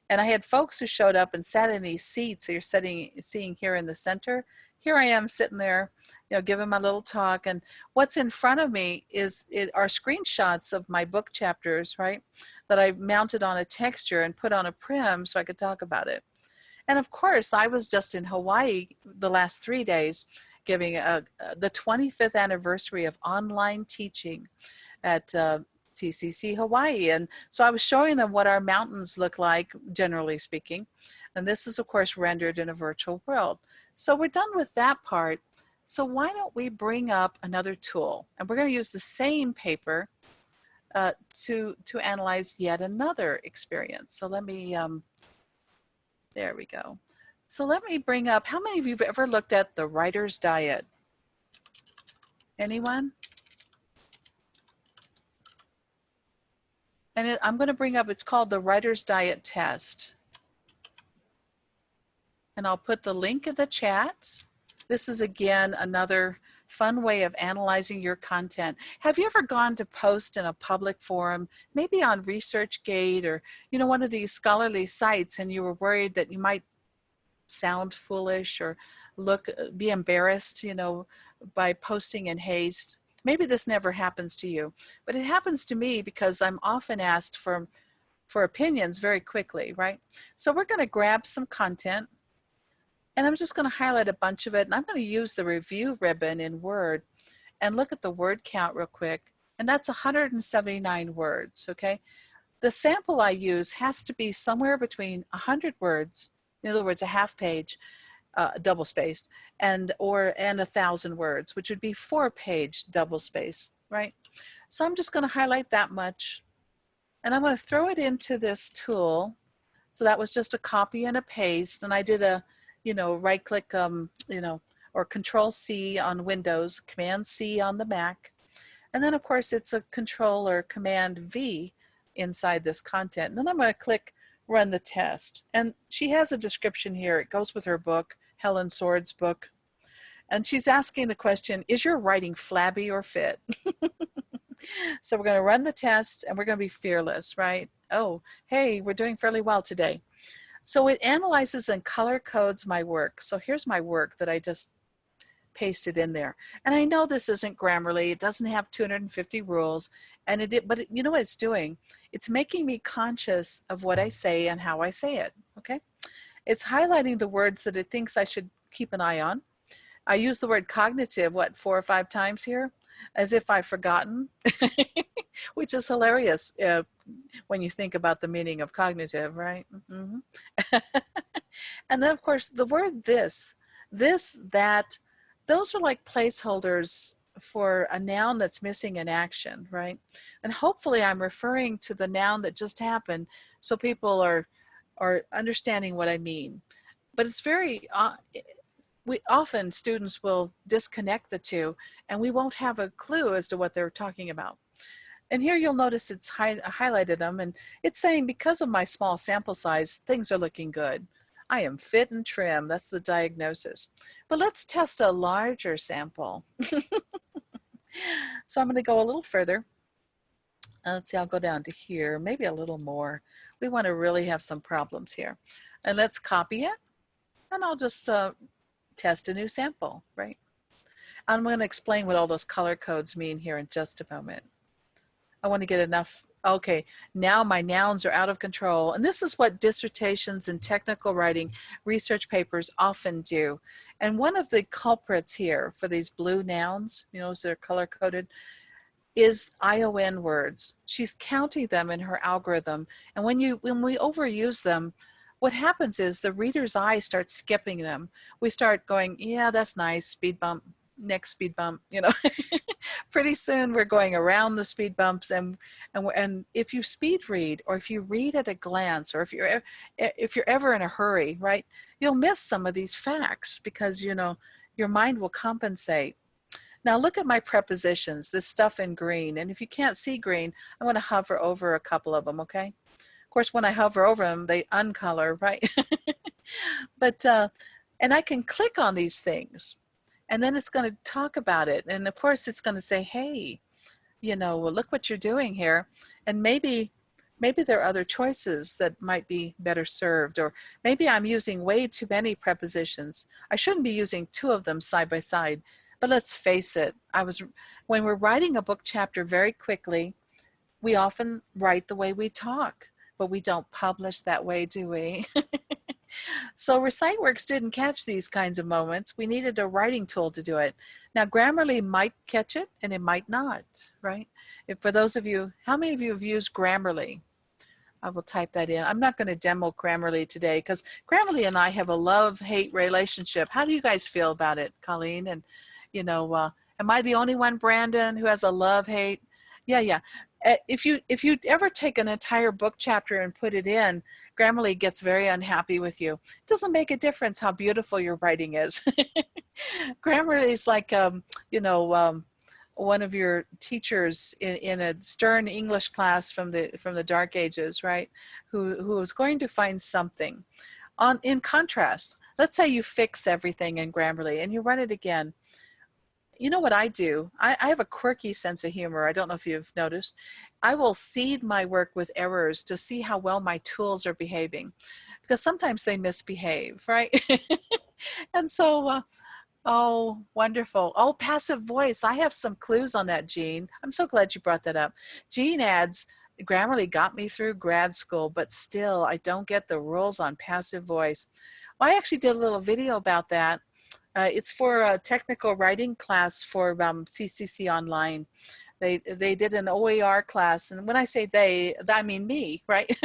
[SPEAKER 2] And I had folks who showed up and sat in these seats that you're seeing here in the center. Here I am sitting there, you know, giving my little talk, and what's in front of me are screenshots of my book chapters, right, that I mounted on a texture and put on a prim so I could talk about it. And of course, I was just in Hawaii the last 3 days giving the 25th anniversary of online teaching at TCC Hawaii. And so I was showing them what our mountains look like, generally speaking. And this is, of course, rendered in a virtual world. So we're done with that part. So why don't we bring up another tool? And we're going to use the same paper to analyze yet another experience. So let me, there we go. So let me bring up, how many of you have ever looked at the writer's diet? Anyone? And I'm going to bring up, it's called the Writer's Diet Test. And I'll put the link in the chat. This is, again, another fun way of analyzing your content. Have you ever gone to post in a public forum, maybe on ResearchGate or, you know, one of these scholarly sites, and you were worried that you might sound foolish or be embarrassed, you know, by posting in haste? Maybe this never happens to you, but it happens to me because I'm often asked for opinions very quickly, right? So we're going to grab some content, and I'm just going to highlight a bunch of it, and I'm going to use the review ribbon in Word and look at the word count real quick, and that's 179 words, okay? The sample I use has to be somewhere between 100 words, in other words, a half page, double spaced, and 1,000 words, which would be 4-page double spaced, right? So I'm just going to highlight that much, and I'm going to throw it into this tool. So that was just a copy and a paste, and I did a, right click, or Control C on Windows, Command C on the Mac, and then of course it's a Control or Command V inside this content. And then I'm going to click Run the Test, and she has a description here. It goes with her book, Helen Sword's book, and she's asking the question, is your writing flabby or fit? So we're going to run the test, and we're going to be fearless, right? Oh, hey, we're doing fairly well today. So it analyzes and color codes my work. So here's my work that I just pasted in there. And I know this isn't Grammarly. It doesn't have 250 rules, but you know what it's doing? It's making me conscious of what I say and how I say it, okay? It's highlighting the words that it thinks I should keep an eye on. I use the word cognitive, 4 or 5 times here, as if I've forgotten, which is hilarious when you think about the meaning of cognitive, right? Mm-hmm. And then, of course, the word this, that, those are like placeholders for a noun that's missing an action, right? And hopefully I'm referring to the noun that just happened, so people are understanding what I mean. But it's very, often students will disconnect the two, and we won't have a clue as to what they're talking about. And here you'll notice it's highlighted them, and it's saying, because of my small sample size, things are looking good. I am fit and trim. That's the diagnosis. But let's test a larger sample. So I'm going to go a little further. Let's see, I'll go down to here, maybe a little more. We want to really have some problems here. And let's copy it, and I'll just test a new sample, right? I'm going to explain what all those color codes mean here in just a moment. I want to get enough. Okay, now my nouns are out of control. And this is what dissertations and technical writing research papers often do. And one of the culprits here for these blue nouns, as they're color coded, is ION words. She's counting them in her algorithm. And when we overuse them, what happens is the reader's eye starts skipping them. We start going, yeah, that's nice, speed bump, next speed bump, Pretty soon we're going around the speed bumps, and if you speed read, or if you read at a glance, or if you're ever in a hurry, right, you'll miss some of these facts because your mind will compensate. Now look at my prepositions, this stuff in green, and if you can't see green, I'm going to hover over a couple of them, okay? Of course, when I hover over them, they uncolor, right? But and I can click on these things, and then it's going to talk about it. And of course, it's going to say, hey, well, look what you're doing here. And maybe there are other choices that might be better served, or maybe I'm using way too many prepositions. I shouldn't be using 2 of them side by side. But let's face it, when we're writing a book chapter very quickly, we often write the way we talk, but we don't publish that way, do we? So ReciteWorks didn't catch these kinds of moments. We needed a writing tool to do it. Now Grammarly might catch it, and it might not, right? For those of you, how many of you have used Grammarly? I will type that in. I'm not going to demo Grammarly today because Grammarly and I have a love-hate relationship. How do you guys feel about it, Colleen? And am I the only one, Brandon, who has a love-hate? Yeah. If you ever take an entire book chapter and put it in, Grammarly gets very unhappy with you. It doesn't make a difference how beautiful your writing is. Grammarly is like, one of your teachers in a stern English class from the Dark Ages, right? Who was going to find something. In contrast, let's say you fix everything in Grammarly and you run it again. You know what I do? I have a quirky sense of humor. I don't know if you've noticed. I will seed my work with errors to see how well my tools are behaving, because sometimes they misbehave, right? And so Oh, wonderful. Oh, passive voice. I have some clues on that, Jean. I'm so glad you brought that up. Jean adds, Grammarly got me through grad school, but still I don't get the rules on passive voice. Well, I actually did a little video about that. It's for a technical writing class for CCC Online. They did an OER class, and when I say they, I mean me, right?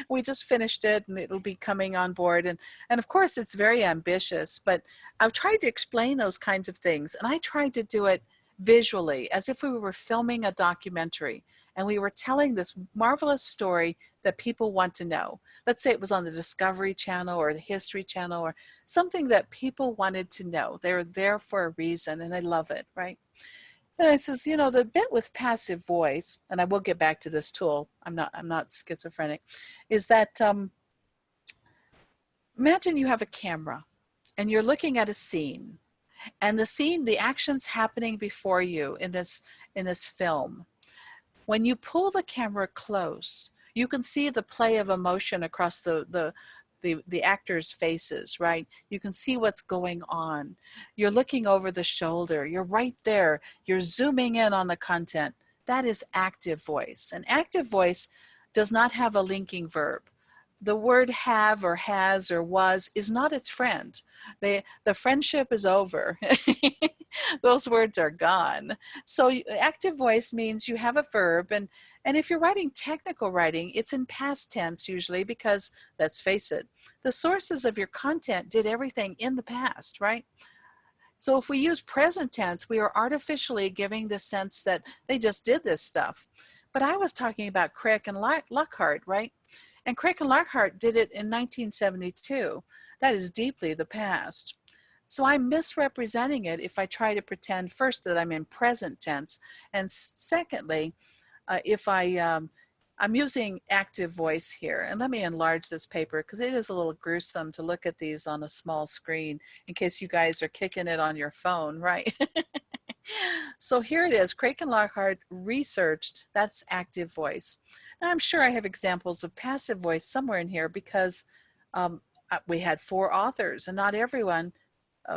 [SPEAKER 2] We just finished it, and it'll be coming on board, and of course it's very ambitious, but I've tried to explain those kinds of things, and I tried to do it visually as if we were filming a documentary and we were telling this marvelous story that people want to know. Let's say it was on the Discovery Channel or the History Channel or something that people wanted to know. They're there for a reason, and they love it, right? And I says, you know, the bit with passive voice, and I will get back to this tool. I'm not schizophrenic. Is that imagine you have a camera, and you're looking at a scene, and the scene, the action's happening before you in this film. When you pull the camera close, you can see the play of emotion across the actors' faces, right? You can see what's going on. You're looking over the shoulder. You're right there. You're zooming in on the content. That is active voice. And active voice does not have a linking verb. The word have or has or was is not its friend. The friendship is over. Those words are gone. So active voice means you have a verb, and if you're writing technical writing, it's in past tense usually because, let's face it, the sources of your content did everything in the past, right? So if we use present tense, we are artificially giving the sense that they just did this stuff. But I was talking about Crick and Lockhart, right? And Crick and Lockhart did it in 1972. That is deeply the past. So I'm misrepresenting it if I try to pretend first that I'm in present tense, and secondly, if I'm using active voice here. And let me enlarge this paper because it is a little gruesome to look at these on a small screen in case you guys are kicking it on your phone, right? So here it is. Craik and Lockhart researched, that's active voice. Now I'm sure I have examples of passive voice somewhere in here because we had 4 authors and not everyone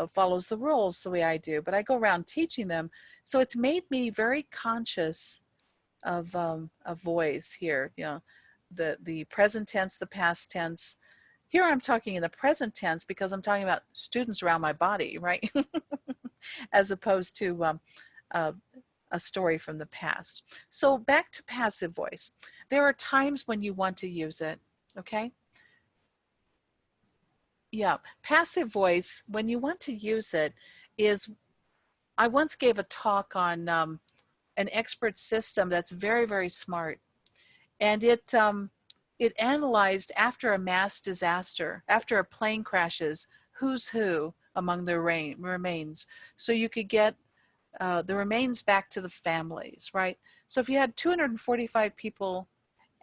[SPEAKER 2] follows the rules the way I do, but I go around teaching them. So it's made me very conscious of voice here, you know, the present tense, the past tense. Here I'm talking in the present tense because I'm talking about students around my body, right? As opposed to a story from the past. So back to passive voice. There are times when you want to use it, okay? Yeah, passive voice, when you want to use it, is, I once gave a talk on an expert system that's very, very smart. And it analyzed after a mass disaster, after a plane crashes, who's who among the remains. So you could get the remains back to the families, right? So if you had 245 people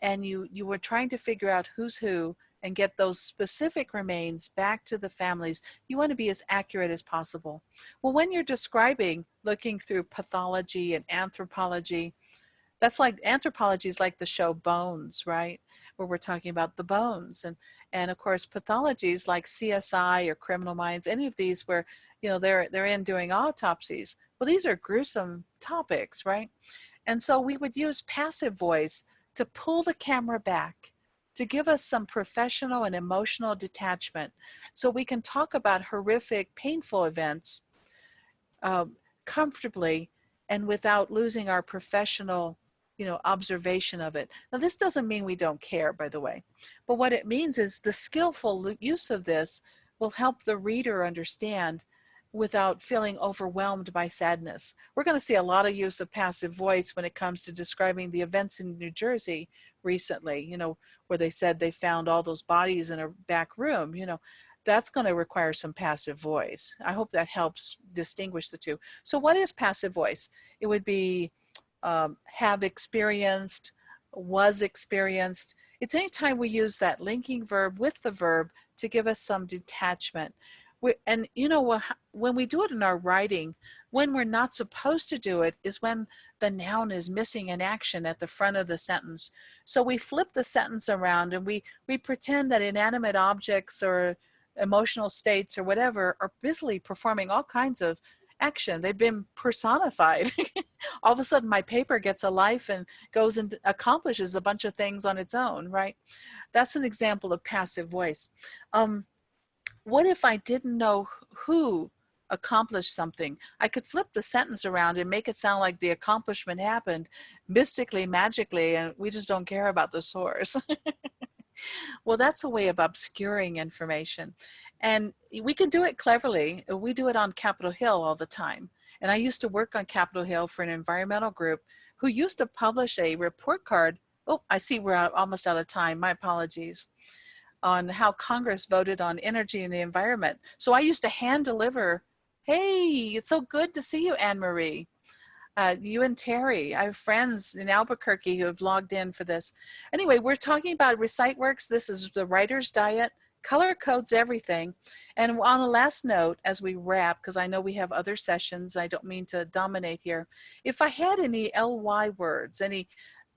[SPEAKER 2] and you were trying to figure out who's who and get those specific remains back to the families, you want to be as accurate as possible. Well, when you're describing, looking through pathology and anthropology, that's like, anthropology is like the show Bones, right? Where we're talking about the bones. And of course, pathology is like CSI or Criminal Minds, any of these where, you know, they're in doing autopsies. Well, these are gruesome topics, right? And so we would use passive voice to pull the camera back, to give us some professional and emotional detachment so we can talk about horrific, painful events comfortably and without losing our professional, you know, observation of it. Now, this doesn't mean we don't care, by the way, but what it means is the skillful use of this will help the reader understand without feeling overwhelmed by sadness. We're going to see a lot of use of passive voice when it comes to describing the events in New Jersey recently, you know, where they said they found all those bodies in a back room, you know. That's going to require some passive voice. I hope that helps distinguish the two. So what is passive voice? It would be have experienced, was experienced. It's anytime we use that linking verb with the verb to give us some detachment. And you know, when we do it in our writing, when we're not supposed to do it is when the noun is missing an action at the front of the sentence. So we flip the sentence around and we pretend that inanimate objects or emotional states or whatever are busily performing all kinds of action. They've been personified. All of a sudden my paper gets a life and goes and accomplishes a bunch of things on its own, right? That's an example of passive voice. What if I didn't know who accomplished something? I could flip the sentence around and make it sound like the accomplishment happened mystically, magically, and we just don't care about the source. Well, that's a way of obscuring information. And we can do it cleverly. We do it on Capitol Hill all the time. And I used to work on Capitol Hill for an environmental group who used to publish a report card. Oh, I see we're almost out of time. My apologies. On how Congress voted on energy and the environment. So I used to hand deliver, hey, it's so good to see you, Anne Marie. You and Terry. I have friends in Albuquerque who have logged in for this. Anyway, we're talking about ReciteWorks. This is the writer's diet. Color codes everything. And on a last note, as we wrap, because I know we have other sessions, I don't mean to dominate here. If I had any ly words,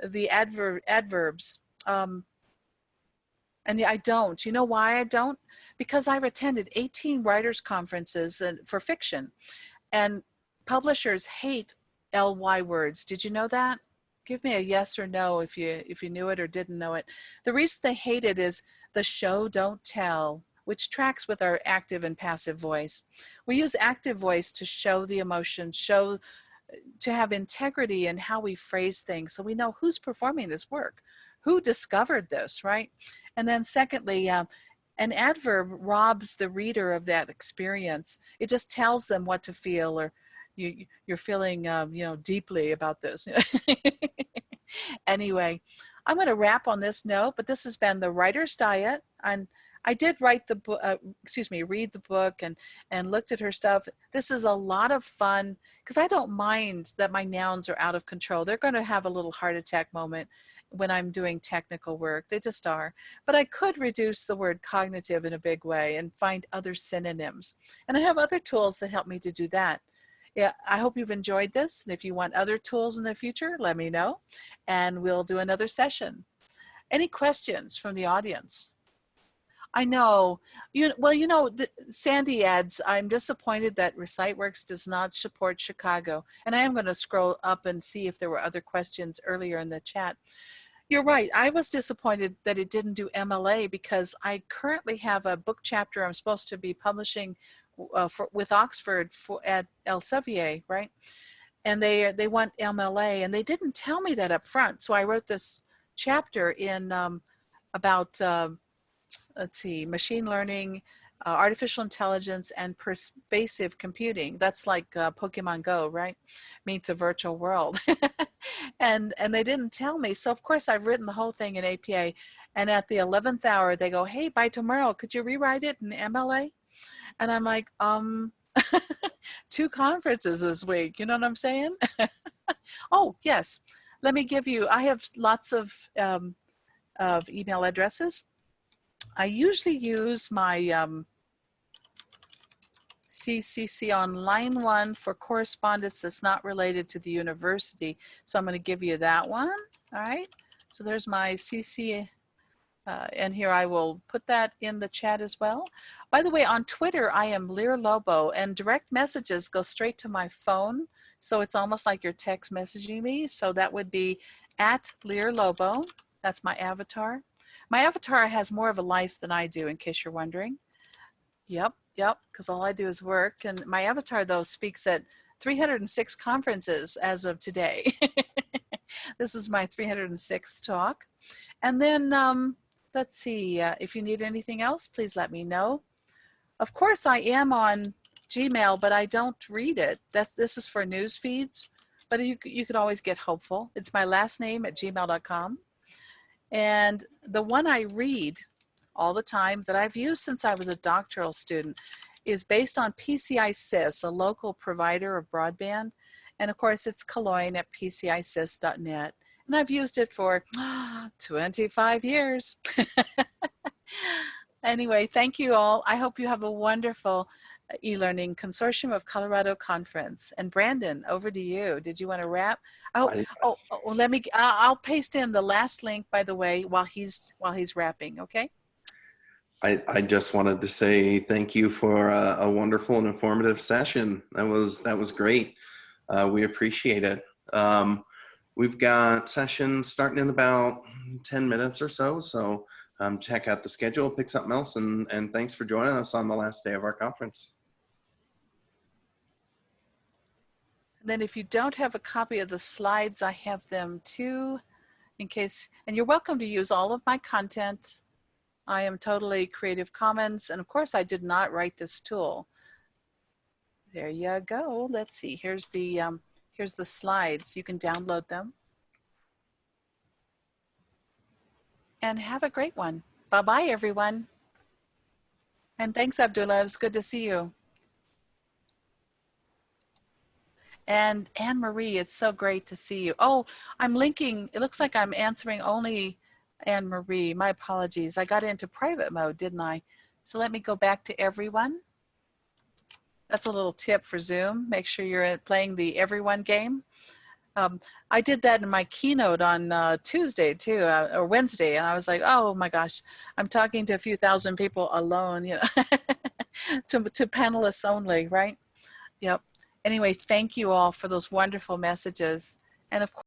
[SPEAKER 2] the adverbs, and I don't. You know why I don't? Because I've attended 18 writers' conferences for fiction, and publishers hate ly words. Did you know that? Give me a yes or no if you knew it or didn't know it. The reason they hate it is the show don't tell, which tracks with our active and passive voice. We use active voice to show the emotion, to have integrity in how we phrase things, so we know who's performing this work, who discovered this, right? And then secondly, an adverb robs the reader of that experience. It just tells them what to feel, or you're feeling, deeply about this. Anyway, I'm going to wrap on this note, but this has been the Writer's Diet. And I did write the book, read the book and looked at her stuff. This is a lot of fun because I don't mind that my nouns are out of control. They're going to have a little heart attack moment when I'm doing technical work. They just are. But I could reduce the word cognitive in a big way and find other synonyms. And I have other tools that help me to do that. Yeah, I hope you've enjoyed this. And if you want other tools in the future, let me know and we'll do another session. Any questions from the audience? I know, Sandy adds, I'm disappointed that ReciteWorks does not support Chicago. And I am going to scroll up and see if there were other questions earlier in the chat. You're right. I was disappointed that it didn't do MLA because I currently have a book chapter I'm supposed to be publishing with Oxford at Elsevier, right? And they want MLA, and they didn't tell me that up front. So I wrote this chapter in about let's see, machine learning, artificial intelligence, and pervasive computing. That's like Pokemon Go, right? Meets a virtual world. and they didn't tell me. So of course I've written the whole thing in APA. And at the 11th hour, they go, hey, by tomorrow, could you rewrite it in MLA? And I'm like, 2 conferences this week. You know what I'm saying? Oh, yes. Let me give you, I have lots of email addresses. I usually use my CCC on line 1 for correspondence that's not related to the university. So I'm going to give you that one. All right. So there's my CC. And here I will put that in the chat as well. By the way, on Twitter, I am Lear Lobo, and direct messages go straight to my phone. So it's almost like you're text messaging me. So that would be at Lear Lobo. That's my avatar. My avatar has more of a life than I do, in case you're wondering. Yep, because all I do is work. And my avatar, though, speaks at 306 conferences as of today. This is my 306th talk. And then, let's see, if you need anything else, please let me know. Of course, I am on Gmail, but I don't read it. This is for news feeds, but you could always get Hopeful. It's my last name at gmail.com. And the one I read all the time that I've used since I was a doctoral student is based on PCI-SYS, a local provider of broadband. And of course, it's Calogne at PCISys.net. And I've used it for 25 years. Anyway, thank you all. I hope you have a wonderful eLearning Consortium of Colorado conference. And Brandon, over to you. Did you want to wrap? Let me. I'll paste in the last link, by the way, while he's wrapping. Okay.
[SPEAKER 1] I just wanted to say thank you for a wonderful and informative session. That was great. We appreciate it. We've got sessions starting in about 10 minutes or so. So check out the schedule, pick something else, and thanks for joining us on the last day of our conference.
[SPEAKER 2] And then if you don't have a copy of the slides, I have them too, in case, and you're welcome to use all of my content. I am totally Creative Commons, and of course I did not write this tool. There you go. Let's see, here's the slides. You can download them. And have a great one. Bye-bye, everyone. And thanks, Abdullah. It was good to see you. And Anne-Marie, it's so great to see you. Oh, I'm linking. It looks like I'm answering only Anne-Marie. My apologies. I got into private mode, didn't I? So let me go back to everyone. That's a little tip for Zoom. Make sure you're playing the everyone game. I did that in my keynote on Tuesday too, or Wednesday, and I was like, oh my gosh, I'm talking to a few thousand people alone, you know, to panelists only, right? Yep. Anyway, thank you all for those wonderful messages. And of course,